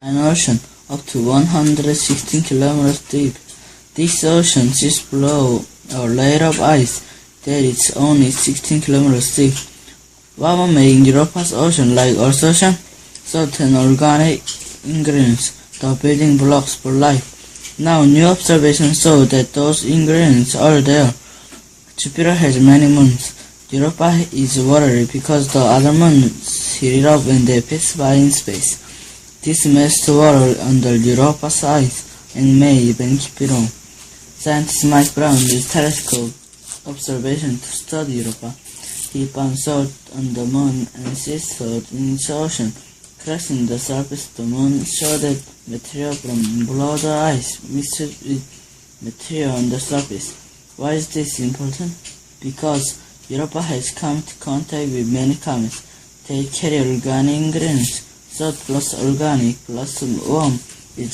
An ocean up to 116 kilometers deep. This ocean sits below a layer of ice that is only 16 kilometers deep. What making Europa's ocean like Earth's ocean? Certain organic ingredients, the building blocks for life. Now new observations show that those ingredients are there. Jupiter has many moons. Europa is watery because the other moons heat it up when they pass by in space. This melts the water under Europa's ice and may even keep it on. Scientist Mike Brown used telescope observation to study Europa. He found salt on the moon and sea salt in its ocean. Cracks in the surface of the moon show that material from below the ice mixed with material on the surface. Why is this important? Because Europa has come into contact with many comets. They carry organic ingredients. Salt plus organic plus warm is